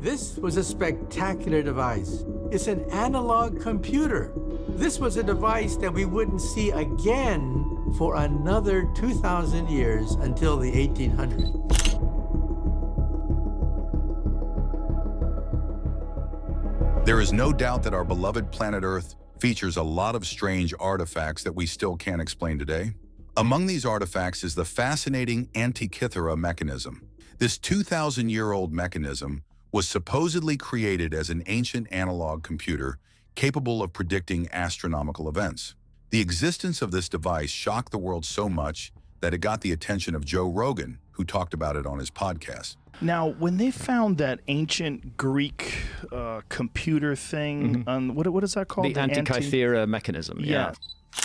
This was a spectacular device. It's an analog computer. This was a device that we wouldn't see again for another 2,000 years until the 1800s. There is no doubt that our beloved planet Earth features a lot of strange artifacts that we still can't explain today. Among these artifacts is the fascinating Antikythera mechanism. This 2,000-year-old mechanism was supposedly created as an ancient analog computer capable of predicting astronomical events. The existence of this device shocked the world so much that it got the attention of Joe Rogan, who talked about it on his podcast. Now, when they found that ancient Greek computer thing, what is that called? The Antikythera mechanism. Yeah.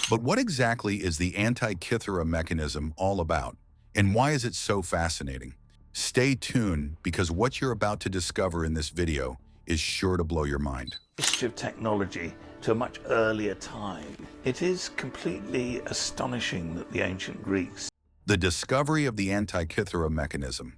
But what exactly is the Antikythera mechanism all about, and why is it so fascinating? Stay tuned, because what you're about to discover in this video is sure to blow your mind. History of technology to a much earlier time. It is completely astonishing that the ancient Greeks... The discovery of the Antikythera mechanism.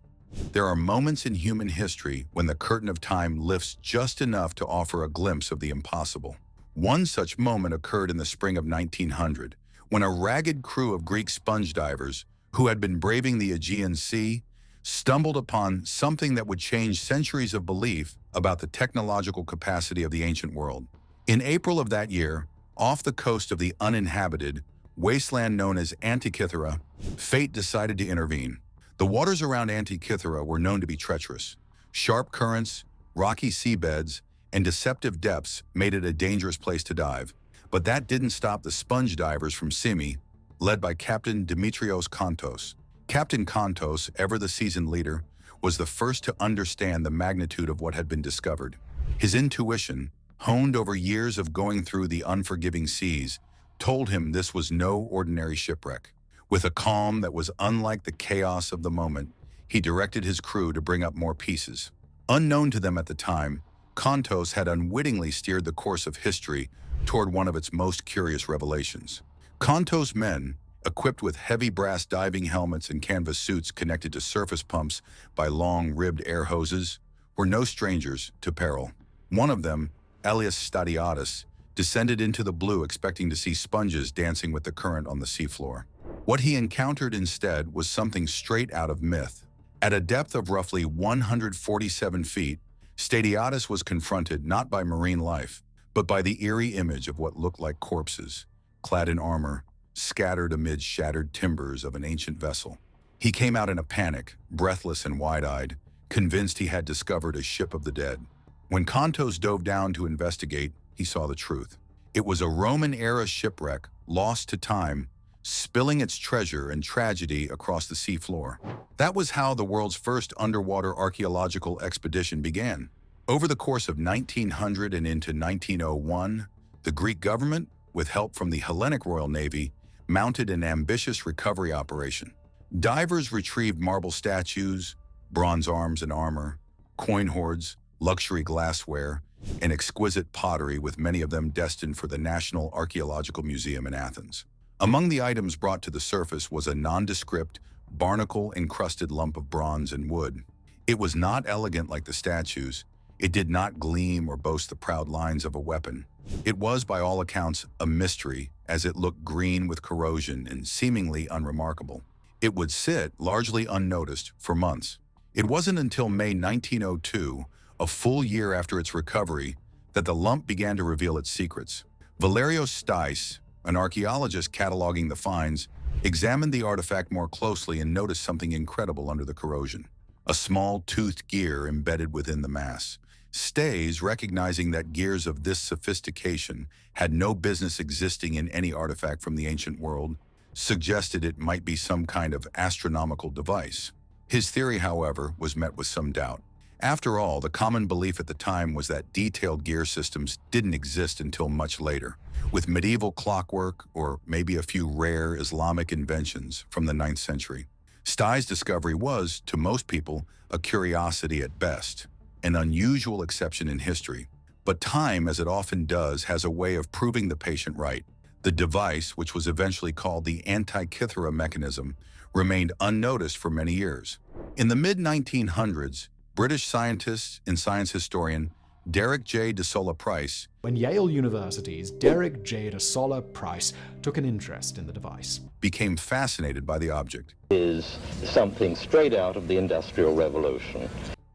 There are moments in human history when the curtain of time lifts just enough to offer a glimpse of the impossible. One such moment occurred in the spring of 1900, when a ragged crew of Greek sponge divers who had been braving the Aegean Sea stumbled upon something that would change centuries of belief about the technological capacity of the ancient world. In April of that year, off the coast of the uninhabited wasteland known as Antikythera, fate decided to intervene. The waters around Antikythera were known to be treacherous. Sharp currents, rocky seabeds, and deceptive depths made it a dangerous place to dive. But that didn't stop the sponge divers from Simi, led by Captain Dimitrios Kontos. Captain Kontos, ever the seasoned leader, was the first to understand the magnitude of what had been discovered. His intuition, honed over years of going through the unforgiving seas, told him this was no ordinary shipwreck. With a calm that was unlike the chaos of the moment, he directed his crew to bring up more pieces. Unknown to them at the time, Kontos had unwittingly steered the course of history toward one of its most curious revelations. Kontos' men, equipped with heavy brass diving helmets and canvas suits connected to surface pumps by long, ribbed air hoses, were no strangers to peril. One of them, Elias Stadiatis, descended into the blue expecting to see sponges dancing with the current on the seafloor. What he encountered instead was something straight out of myth. At a depth of roughly 147 feet, Stadiatis was confronted not by marine life, but by the eerie image of what looked like corpses, clad in armor, scattered amid shattered timbers of an ancient vessel. He came out in a panic, breathless and wide-eyed, convinced he had discovered a ship of the dead. When Kontos dove down to investigate, he saw the truth. It was a Roman-era shipwreck, lost to time, spilling its treasure and tragedy across the seafloor. That was how the world's first underwater archaeological expedition began. Over the course of 1900 and into 1901, the Greek government, with help from the Hellenic Royal Navy, mounted an ambitious recovery operation. Divers retrieved marble statues, bronze arms and armor, coin hoards, luxury glassware, and exquisite pottery, with many of them destined for the National Archaeological Museum in Athens. Among the items brought to the surface was a nondescript, barnacle-encrusted lump of bronze and wood. It was not elegant like the statues. It did not gleam or boast the proud lines of a weapon. It was, by all accounts, a mystery, as it looked green with corrosion and seemingly unremarkable. It would sit, largely unnoticed, for months. It wasn't until May 1902, a full year after its recovery, that the lump began to reveal its secrets. Valerios Stais, an archaeologist cataloging the finds, examined the artifact more closely and noticed something incredible under the corrosion. A small toothed gear embedded within the mass. Stais, recognizing that gears of this sophistication had no business existing in any artifact from the ancient world, suggested it might be some kind of astronomical device. His theory, however, was met with some doubt. After all, the common belief at the time was that detailed gear systems didn't exist until much later, with medieval clockwork or maybe a few rare Islamic inventions from the 9th century. Stais' discovery was, to most people, a curiosity at best, an unusual exception in history. But time, as it often does, has a way of proving the patient right. The device, which was eventually called the Antikythera mechanism, remained unnoticed for many years. In the mid-1900s, British scientist and science historian Derek J. DeSolla Price When Yale University's Derek J. DeSolla Price took an interest in the device. became fascinated by the object. Is something straight out of the Industrial Revolution.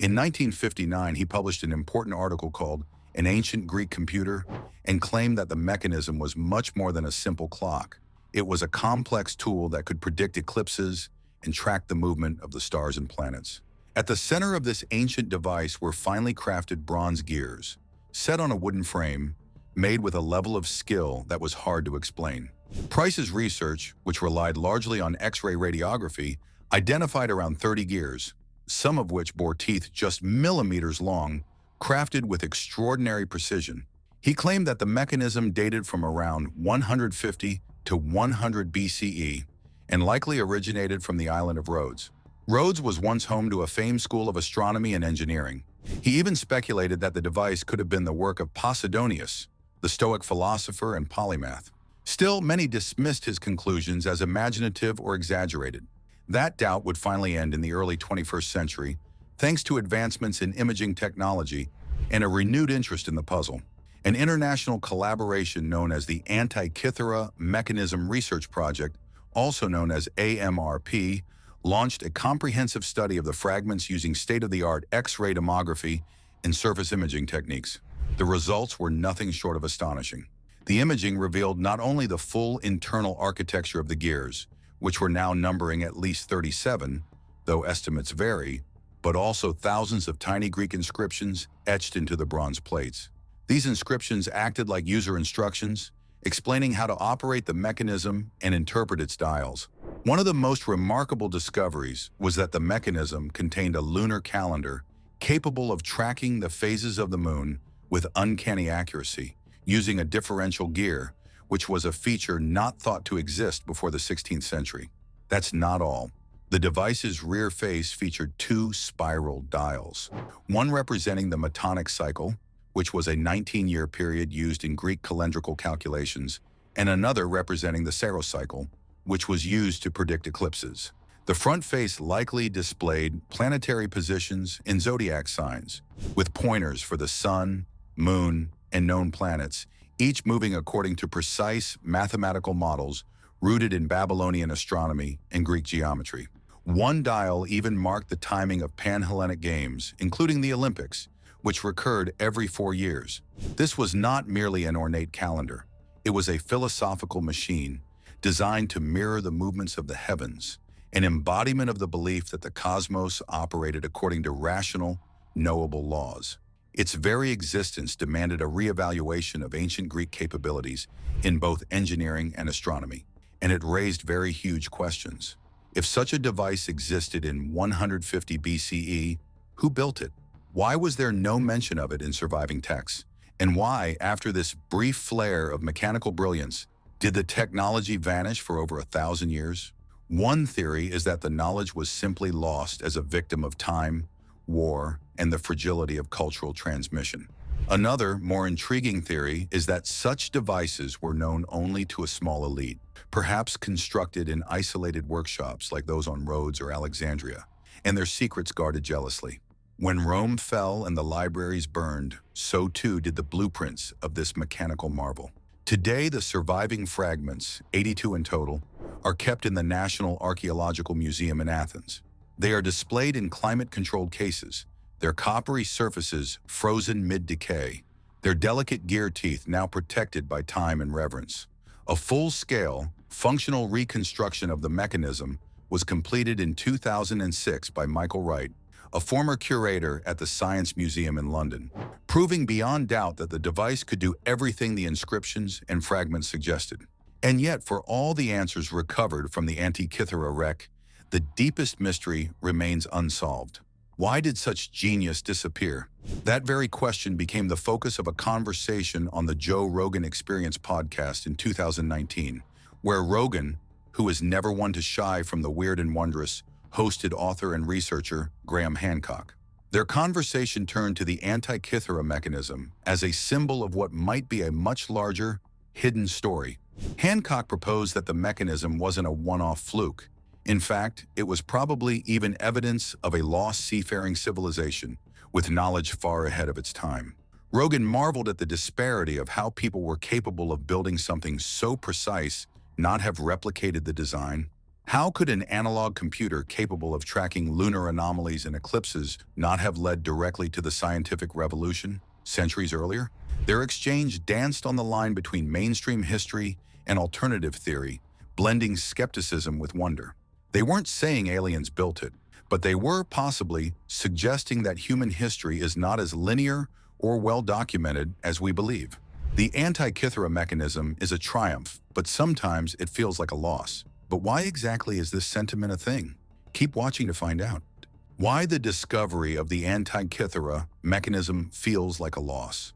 In 1959, he published an important article called An Ancient Greek Computer and claimed that the mechanism was much more than a simple clock. It was a complex tool that could predict eclipses and track the movement of the stars and planets. At the center of this ancient device were finely crafted bronze gears, set on a wooden frame, made with a level of skill that was hard to explain. Price's research, which relied largely on X-ray radiography, identified around 30 gears, some of which bore teeth just millimeters long, crafted with extraordinary precision. He claimed that the mechanism dated from around 150 to 100 BCE and likely originated from the island of Rhodes. Rhodes was once home to a famed school of astronomy and engineering. He even speculated that the device could have been the work of Posidonius, the Stoic philosopher and polymath. Still, many dismissed his conclusions as imaginative or exaggerated. That doubt would finally end in the early 21st century, thanks to advancements in imaging technology and a renewed interest in the puzzle. An international collaboration known as the Antikythera Mechanism Research Project, also known as AMRP, launched a comprehensive study of the fragments using state-of-the-art X-ray tomography and surface imaging techniques. The results were nothing short of astonishing. The imaging revealed not only the full internal architecture of the gears, which were now numbering at least 37, though estimates vary, but also thousands of tiny Greek inscriptions etched into the bronze plates. These inscriptions acted like user instructions, explaining how to operate the mechanism and interpret its dials. One of the most remarkable discoveries was that the mechanism contained a lunar calendar capable of tracking the phases of the moon with uncanny accuracy, using a differential gear, which was a feature not thought to exist before the 16th century. That's not all. The device's rear face featured two spiral dials, one representing the Metonic cycle, which was a 19-year period used in Greek calendrical calculations, and another representing the Saros cycle, which was used to predict eclipses. The front face likely displayed planetary positions and zodiac signs, with pointers for the sun, moon, and known planets, each moving according to precise mathematical models rooted in Babylonian astronomy and Greek geometry. One dial even marked the timing of Pan-Hellenic games, including the Olympics, which recurred every 4 years. This was not merely an ornate calendar. It was a philosophical machine designed to mirror the movements of the heavens, an embodiment of the belief that the cosmos operated according to rational, knowable laws. Its very existence demanded a reevaluation of ancient Greek capabilities in both engineering and astronomy, and it raised very huge questions. If such a device existed in 150 BCE, who built it? Why was there no mention of it in surviving texts? And why, after this brief flare of mechanical brilliance, did the technology vanish for over 1,000 years? One theory is that the knowledge was simply lost as a victim of time, war, and the fragility of cultural transmission. Another, more intriguing theory is that such devices were known only to a small elite, perhaps constructed in isolated workshops like those on Rhodes or Alexandria, and their secrets guarded jealously. When Rome fell and the libraries burned, so too did the blueprints of this mechanical marvel. Today, the surviving fragments, 82 in total, are kept in the National Archaeological Museum in Athens. They are displayed in climate-controlled cases, their coppery surfaces frozen mid-decay, their delicate gear teeth now protected by time and reverence. A full-scale, functional reconstruction of the mechanism was completed in 2006 by Michael Wright, a former curator at the Science Museum in London, proving beyond doubt that the device could do everything the inscriptions and fragments suggested. And yet, for all the answers recovered from the Antikythera wreck, the deepest mystery remains unsolved. Why did such genius disappear? That very question became the focus of a conversation on the Joe Rogan Experience podcast in 2019, where Rogan, who is never one to shy from the weird and wondrous, hosted author and researcher Graham Hancock. Their conversation turned to the Antikythera mechanism as a symbol of what might be a much larger, hidden story. Hancock proposed that the mechanism wasn't a one-off fluke. In fact, it was probably even evidence of a lost seafaring civilization with knowledge far ahead of its time. Rogan marveled at the disparity of how people were capable of building something so precise not have replicated the design. How could an analog computer capable of tracking lunar anomalies and eclipses not have led directly to the scientific revolution centuries earlier? Their exchange danced on the line between mainstream history and alternative theory, blending skepticism with wonder. They weren't saying aliens built it, but they were possibly suggesting that human history is not as linear or well-documented as we believe. The Antikythera mechanism is a triumph, but sometimes it feels like a loss. But why exactly is this sentiment a thing? Keep watching to find out. Why the discovery of the Antikythera mechanism feels like a loss.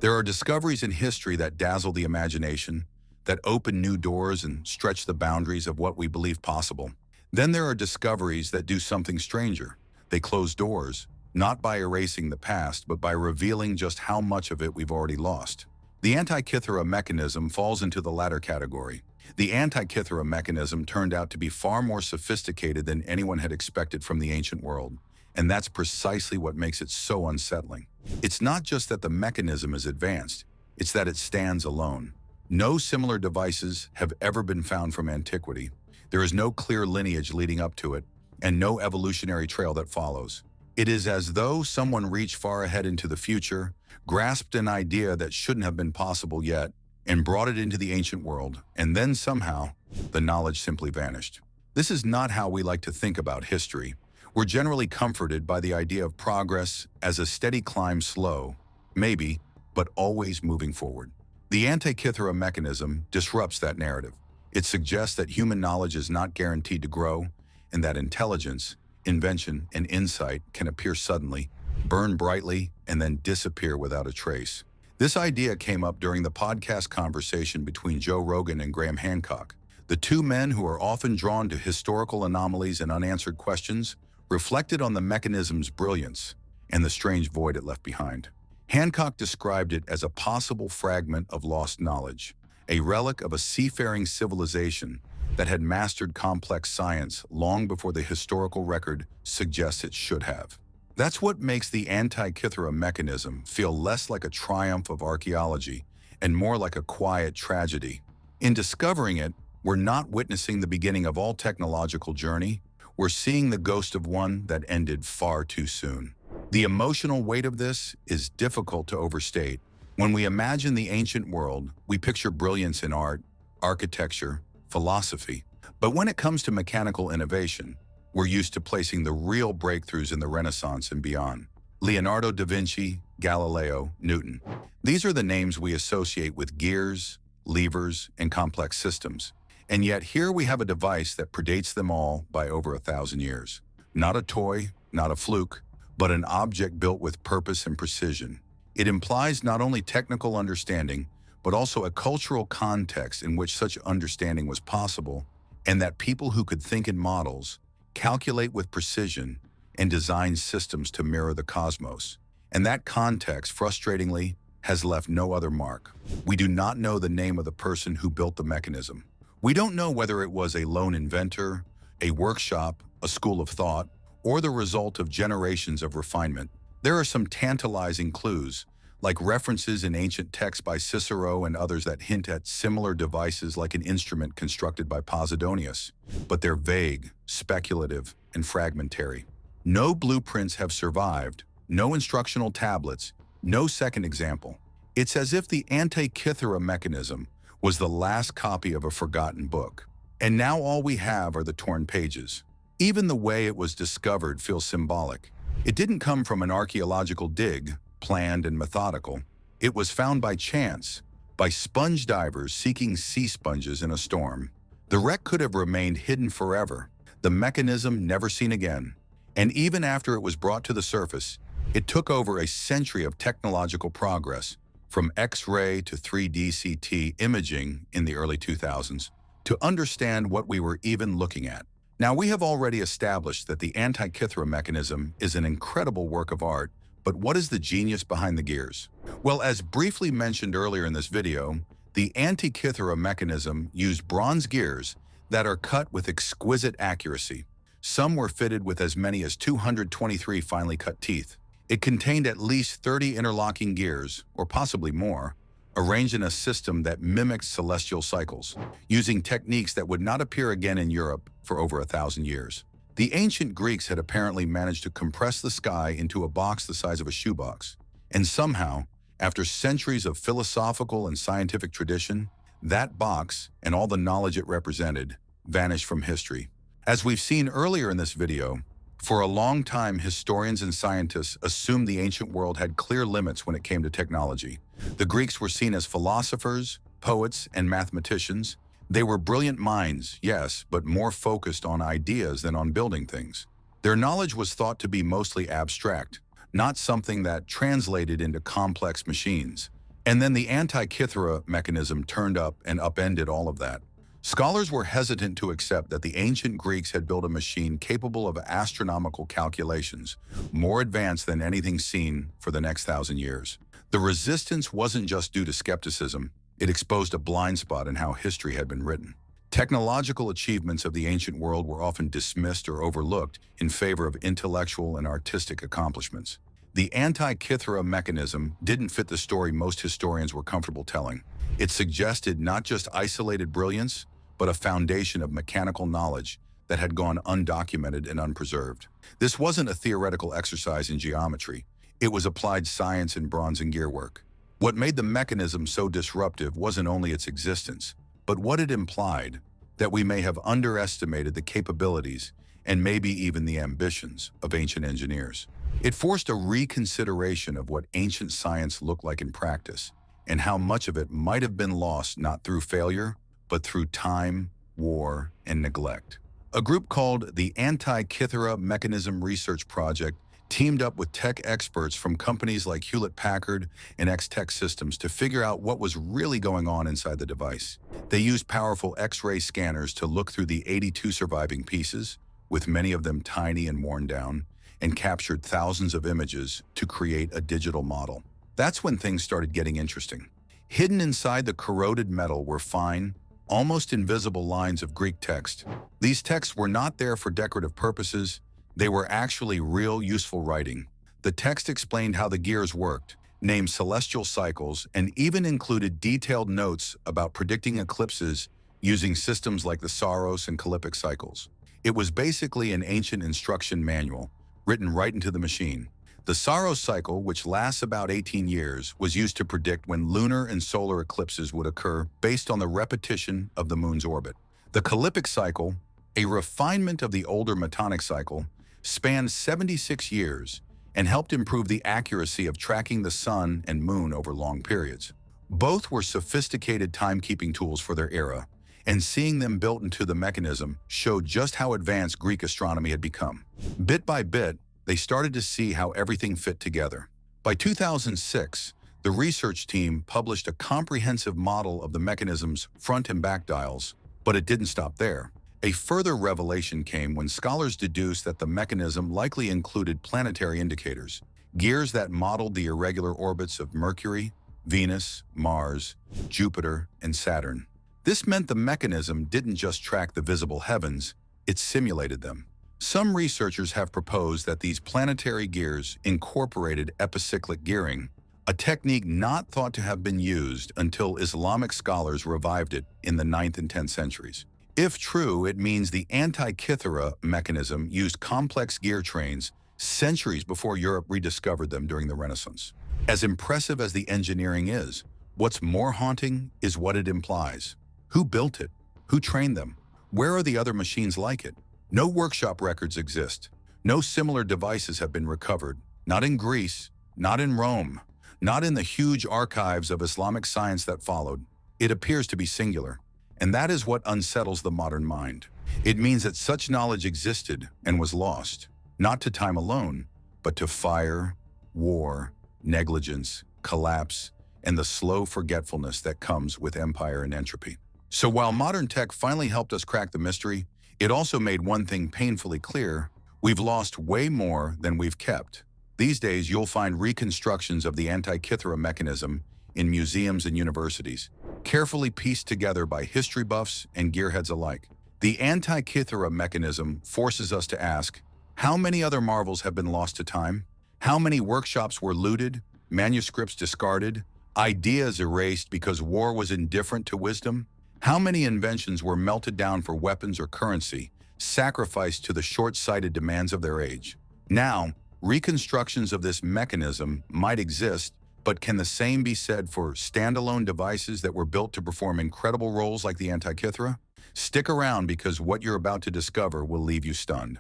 There are discoveries in history that dazzle the imagination, that open new doors and stretch the boundaries of what we believe possible. Then there are discoveries that do something stranger. They close doors, not by erasing the past, but by revealing just how much of it we've already lost. The Antikythera mechanism falls into the latter category. The Antikythera mechanism turned out to be far more sophisticated than anyone had expected from the ancient world, and that's precisely what makes it so unsettling. It's not just that the mechanism is advanced, it's that it stands alone. No similar devices have ever been found from antiquity. There is no clear lineage leading up to it, and no evolutionary trail that follows. It is as though someone reached far ahead into the future, grasped an idea that shouldn't have been possible yet, and brought it into the ancient world, and then somehow, the knowledge simply vanished. This is not how we like to think about history. We're generally comforted by the idea of progress as a steady climb, slow, maybe, but always moving forward. The Antikythera mechanism disrupts that narrative. It suggests that human knowledge is not guaranteed to grow, and that intelligence, invention, and insight can appear suddenly, burn brightly, and then disappear without a trace. This idea came up during the podcast conversation between Joe Rogan and Graham Hancock. The two men, who are often drawn to historical anomalies and unanswered questions, reflected on the mechanism's brilliance and the strange void it left behind. Hancock described it as a possible fragment of lost knowledge, a relic of a seafaring civilization that had mastered complex science long before the historical record suggests it should have. That's what makes the Antikythera mechanism feel less like a triumph of archaeology and more like a quiet tragedy. In discovering it, we're not witnessing the beginning of all technological journey, we're seeing the ghost of one that ended far too soon. The emotional weight of this is difficult to overstate. When we imagine the ancient world, we picture brilliance in art, architecture, philosophy. But when it comes to mechanical innovation, we're used to placing the real breakthroughs in the Renaissance and beyond. Leonardo da Vinci, Galileo, Newton. These are the names we associate with gears, levers, and complex systems. And yet here we have a device that predates them all by over 1,000 years. Not a toy, not a fluke, but an object built with purpose and precision. It implies not only technical understanding, but also a cultural context in which such understanding was possible, and that people who could think in models, calculate with precision, and design systems to mirror the cosmos. And that context, frustratingly, has left no other mark. We do not know the name of the person who built the mechanism. We don't know whether it was a lone inventor, a workshop, a school of thought, or the result of generations of refinement. There are some tantalizing clues, like references in ancient texts by Cicero and others that hint at similar devices like an instrument constructed by Posidonius, but they're vague, speculative, and fragmentary. No blueprints have survived, no instructional tablets, no second example. It's as if the Antikythera mechanism was the last copy of a forgotten book, and now all we have are the torn pages. Even the way it was discovered feels symbolic. It didn't come from an archaeological dig, planned and methodical. It was found by chance, by sponge divers seeking sea sponges in a storm. The wreck could have remained hidden forever, the mechanism never seen again. And even after it was brought to the surface, it took over a century of technological progress, from X-ray to 3D CT imaging in the early 2000s, to understand what we were even looking at. Now, we have already established that the Antikythera mechanism is an incredible work of art, but what is the genius behind the gears? Well, as briefly mentioned earlier in this video, the Antikythera mechanism used bronze gears that are cut with exquisite accuracy. Some were fitted with as many as 223 finely cut teeth. It contained at least 30 interlocking gears, or possibly more, arranged in a system that mimicked celestial cycles, using techniques that would not appear again in Europe for over 1,000 years. The ancient Greeks had apparently managed to compress the sky into a box the size of a shoebox, and somehow, after centuries of philosophical and scientific tradition, that box, and all the knowledge it represented, vanished from history. As we've seen earlier in this video, for a long time, historians and scientists assumed the ancient world had clear limits when it came to technology. The Greeks were seen as philosophers, poets, and mathematicians. They were brilliant minds, yes, but more focused on ideas than on building things. Their knowledge was thought to be mostly abstract, not something that translated into complex machines. And then the Antikythera mechanism turned up and upended all of that. Scholars were hesitant to accept that the ancient Greeks had built a machine capable of astronomical calculations, more advanced than anything seen for the next 1,000 years. The resistance wasn't just due to skepticism, it exposed a blind spot in how history had been written. Technological achievements of the ancient world were often dismissed or overlooked in favor of intellectual and artistic accomplishments. The Antikythera mechanism didn't fit the story most historians were comfortable telling. It suggested not just isolated brilliance, but a foundation of mechanical knowledge that had gone undocumented and unpreserved. This wasn't a theoretical exercise in geometry. It was applied science in bronze and gearwork. What made the mechanism so disruptive wasn't only its existence, but what it implied, that we may have underestimated the capabilities and maybe even the ambitions of ancient engineers. It forced a reconsideration of what ancient science looked like in practice, and how much of it might have been lost not through failure, but through time, war, and neglect. A group called the Antikythera Mechanism Research Project teamed up with tech experts from companies like Hewlett-Packard and X-Tech Systems to figure out what was really going on inside the device. They used powerful X-ray scanners to look through the 82 surviving pieces, with many of them tiny and worn down, and captured thousands of images to create a digital model. That's when things started getting interesting. Hidden inside the corroded metal were fine, almost invisible lines of Greek text. These texts were not there for decorative purposes. They were actually real useful writing. The text explained how the gears worked, named celestial cycles, and even included detailed notes about predicting eclipses using systems like the Saros and Callippic cycles. It was basically an ancient instruction manual, written right into the machine. The Saros cycle, which lasts about 18 years, was used to predict when lunar and solar eclipses would occur based on the repetition of the moon's orbit. The Callippic cycle, a refinement of the older Metonic cycle, spanned 76 years and helped improve the accuracy of tracking the sun and moon over long periods. Both were sophisticated timekeeping tools for their era, and seeing them built into the mechanism showed just how advanced Greek astronomy had become. Bit by bit, they started to see how everything fit together. By 2006, the research team published a comprehensive model of the mechanism's front and back dials, but it didn't stop there. A further revelation came when scholars deduced that the mechanism likely included planetary indicators, gears that modeled the irregular orbits of Mercury, Venus, Mars, Jupiter, and Saturn. This meant the mechanism didn't just track the visible heavens, it simulated them. Some researchers have proposed that these planetary gears incorporated epicyclic gearing, a technique not thought to have been used until Islamic scholars revived it in the 9th and 10th centuries. If true, it means the Antikythera mechanism used complex gear trains centuries before Europe rediscovered them during the Renaissance. As impressive as the engineering is, what's more haunting is what it implies. Who built it? Who trained them? Where are the other machines like it? No workshop records exist. No similar devices have been recovered. Not in Greece, not in Rome, not in the huge archives of Islamic science that followed. It appears to be singular. And that is what unsettles the modern mind. It means that such knowledge existed and was lost, not to time alone, but to fire, war, negligence, collapse, and the slow forgetfulness that comes with empire and entropy. So while modern tech finally helped us crack the mystery, it also made one thing painfully clear: we've lost way more than we've kept. These days, you'll find reconstructions of the Antikythera mechanism in museums and universities, carefully pieced together by history buffs and gearheads alike. The Antikythera mechanism forces us to ask, how many other marvels have been lost to time? How many workshops were looted, manuscripts discarded, ideas erased because war was indifferent to wisdom? How many inventions were melted down for weapons or currency, sacrificed to the short-sighted demands of their age? Now, reconstructions of this mechanism might exist, but can the same be said for standalone devices that were built to perform incredible roles like the Antikythera? Stick around because what you're about to discover will leave you stunned.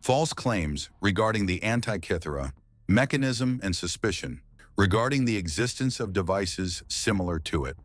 False claims regarding the Antikythera mechanism and suspicion regarding the existence of devices similar to it.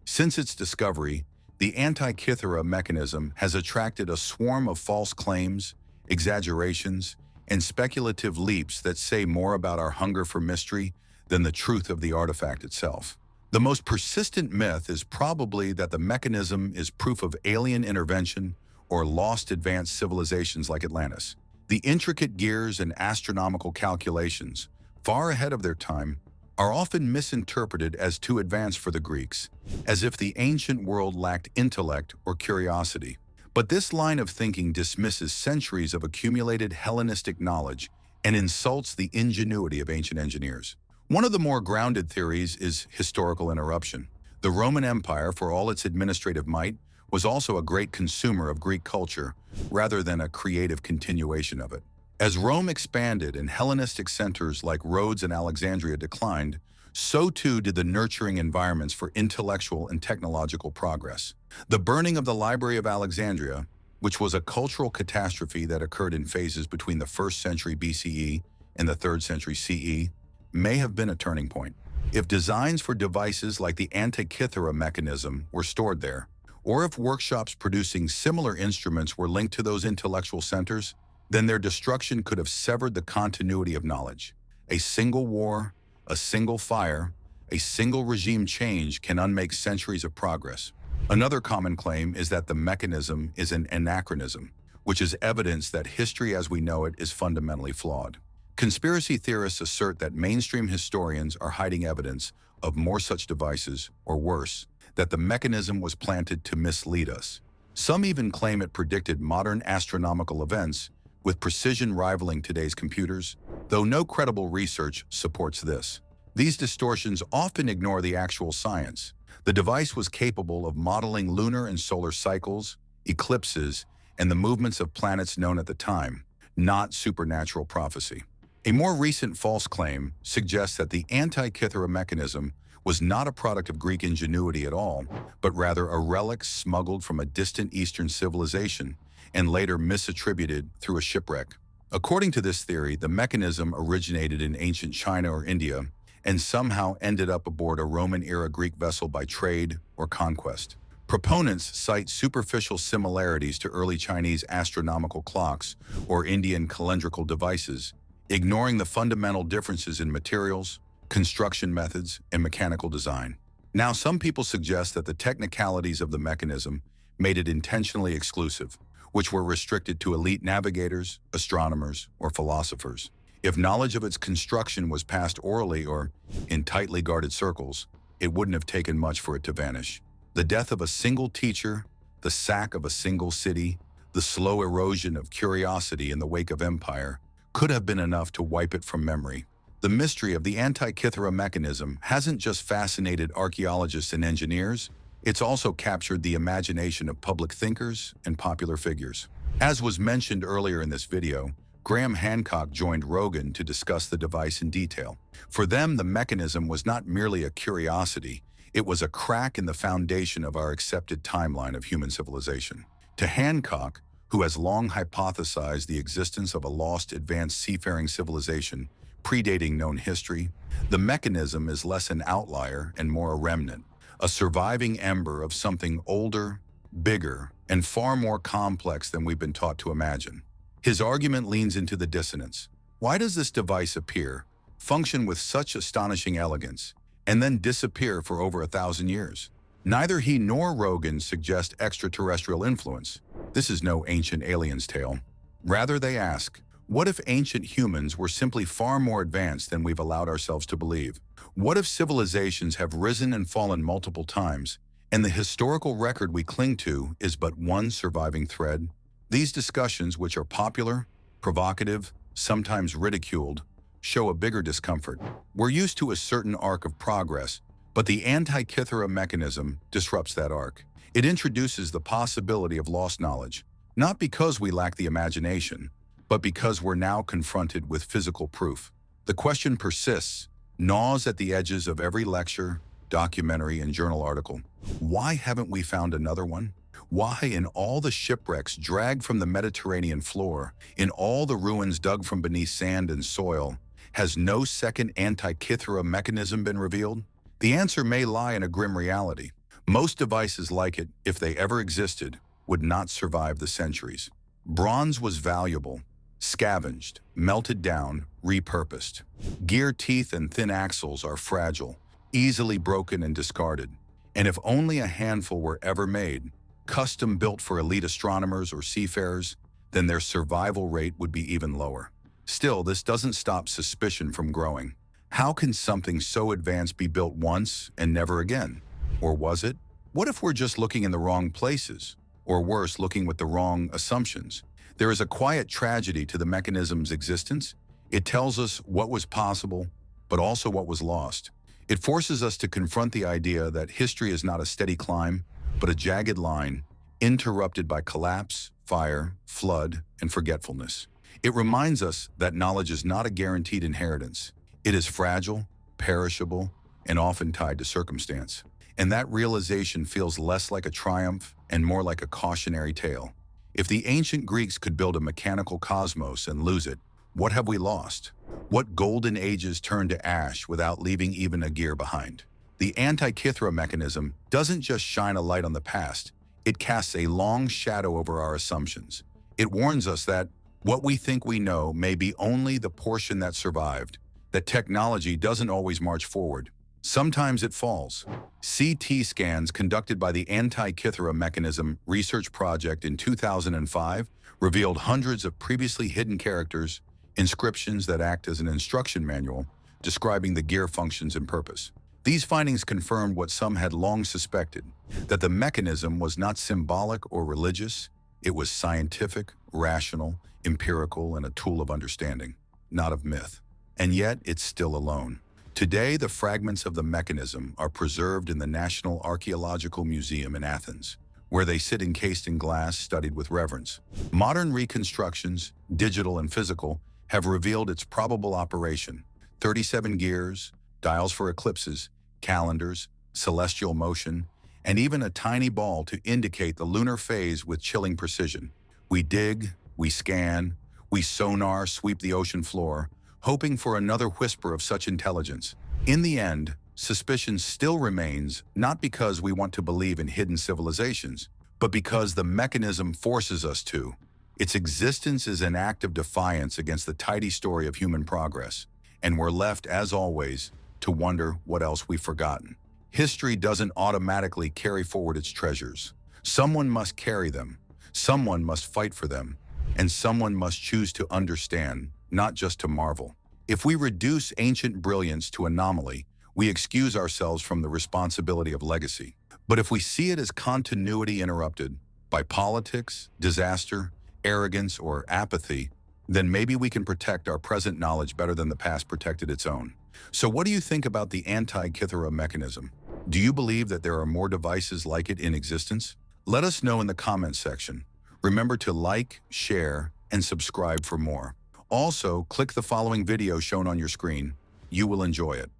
Since its discovery, the Antikythera mechanism has attracted a swarm of false claims, exaggerations, and speculative leaps that say more about our hunger for mystery than the truth of the artifact itself. The most persistent myth is probably that the mechanism is proof of alien intervention or lost advanced civilizations like Atlantis. The intricate gears and astronomical calculations, far ahead of their time, are often misinterpreted as too advanced for the Greeks, as if the ancient world lacked intellect or curiosity. But this line of thinking dismisses centuries of accumulated Hellenistic knowledge and insults the ingenuity of ancient engineers. One of the more grounded theories is historical interruption. The Roman Empire, for all its administrative might, was also a great consumer of Greek culture, rather than a creative continuation of it. As Rome expanded and Hellenistic centers like Rhodes and Alexandria declined, so too did the nurturing environments for intellectual and technological progress. The burning of the Library of Alexandria, which was a cultural catastrophe that occurred in phases between the 1st century BCE and the 3rd century CE, may have been a turning point. If designs for devices like the Antikythera mechanism were stored there, or if workshops producing similar instruments were linked to those intellectual centers, then their destruction could have severed the continuity of knowledge. A single war, a single fire, a single regime change can unmake centuries of progress. Another common claim is that the mechanism is an anachronism, which is evidence that history as we know it is fundamentally flawed. Conspiracy theorists assert that mainstream historians are hiding evidence of more such devices, or worse, that the mechanism was planted to mislead us. Some even claim it predicted modern astronomical events with precision rivaling today's computers, though no credible research supports this. These distortions often ignore the actual science. The device was capable of modeling lunar and solar cycles, eclipses, and the movements of planets known at the time, not supernatural prophecy. A more recent false claim suggests that the Antikythera mechanism was not a product of Greek ingenuity at all, but rather a relic smuggled from a distant Eastern civilization and later misattributed through a shipwreck. According to this theory, the mechanism originated in ancient China or India and somehow ended up aboard a Roman-era Greek vessel by trade or conquest. Proponents cite superficial similarities to early Chinese astronomical clocks or Indian calendrical devices, ignoring the fundamental differences in materials, construction methods, and mechanical design. Now, some people suggest that the technicalities of the mechanism made it intentionally exclusive, which were restricted to elite navigators, astronomers, or philosophers. If knowledge of its construction was passed orally or in tightly guarded circles, it wouldn't have taken much for it to vanish. The death of a single teacher, the sack of a single city, the slow erosion of curiosity in the wake of empire could have been enough to wipe it from memory. The mystery of the Antikythera mechanism hasn't just fascinated archaeologists and engineers, it's also captured the imagination of public thinkers and popular figures. As was mentioned earlier in this video, Graham Hancock joined Rogan to discuss the device in detail. For them, the mechanism was not merely a curiosity, it was a crack in the foundation of our accepted timeline of human civilization. To Hancock, who has long hypothesized the existence of a lost advanced seafaring civilization predating known history, the mechanism is less an outlier and more a remnant, a surviving ember of something older, bigger, and far more complex than we've been taught to imagine. His argument leans into the dissonance. Why does this device appear, function with such astonishing elegance, and then disappear for over 1,000 years? Neither he nor Rogan suggest extraterrestrial influence. This is no ancient alien's tale. Rather, they ask, what if ancient humans were simply far more advanced than we've allowed ourselves to believe? What if civilizations have risen and fallen multiple times, and the historical record we cling to is but one surviving thread? These discussions, which are popular, provocative, sometimes ridiculed, show a bigger discomfort. We're used to a certain arc of progress, but the Antikythera mechanism disrupts that arc. It introduces the possibility of lost knowledge, not because we lack the imagination, but because we're now confronted with physical proof. The question persists, gnaws at the edges of every lecture, documentary, and journal article. Why haven't we found another one? Why, in all the shipwrecks dragged from the Mediterranean floor, in all the ruins dug from beneath sand and soil, has no second Antikythera mechanism been revealed? The answer may lie in a grim reality. Most devices like it, if they ever existed, would not survive the centuries. Bronze was valuable, scavenged, melted down, repurposed. Gear teeth and thin axles are fragile, easily broken and discarded. And if only a handful were ever made, custom built for elite astronomers or seafarers, then their survival rate would be even lower. Still, this doesn't stop suspicion from growing. How can something so advanced be built once and never again? Or was it? What if we're just looking in the wrong places? Or worse, looking with the wrong assumptions? There is a quiet tragedy to the mechanism's existence. It tells us what was possible, but also what was lost. It forces us to confront the idea that history is not a steady climb, but a jagged line, interrupted by collapse, fire, flood, and forgetfulness. It reminds us that knowledge is not a guaranteed inheritance. It is fragile, perishable, and often tied to circumstance. And that realization feels less like a triumph and more like a cautionary tale. If the ancient Greeks could build a mechanical cosmos and lose it, what have we lost? What golden ages turned to ash without leaving even a gear behind? The Antikythera mechanism doesn't just shine a light on the past, it casts a long shadow over our assumptions. It warns us that what we think we know may be only the portion that survived, that technology doesn't always march forward. Sometimes it falls. CT scans conducted by the Antikythera Mechanism Research Project in 2005 revealed hundreds of previously hidden characters, inscriptions that act as an instruction manual describing the gear functions and purpose. These findings confirmed what some had long suspected, that the mechanism was not symbolic or religious, it was scientific, rational, empirical, and a tool of understanding, not of myth. And yet, it's still alone. Today, the fragments of the mechanism are preserved in the National Archaeological Museum in Athens, where they sit encased in glass studied with reverence. Modern reconstructions, digital and physical, have revealed its probable operation: 37 gears, dials for eclipses, calendars, celestial motion, and even a tiny ball to indicate the lunar phase with chilling precision. We dig, we scan, we sonar sweep the ocean floor, hoping for another whisper of such intelligence. In the end, suspicion still remains, not because we want to believe in hidden civilizations, but because the mechanism forces us to. Its existence is an act of defiance against the tidy story of human progress, and we're left, as always, to wonder what else we've forgotten. History doesn't automatically carry forward its treasures. Someone must carry them, someone must fight for them, and someone must choose to understand, not just to marvel. If we reduce ancient brilliance to anomaly, we excuse ourselves from the responsibility of legacy. But if we see it as continuity interrupted by politics, disaster, arrogance, or apathy, then maybe we can protect our present knowledge better than the past protected its own. So what do you think about the Antikythera mechanism? Do you believe that there are more devices like it in existence? Let us know in the comments section. Remember to like, share, and subscribe for more. Also, click the following video shown on your screen. You will enjoy it.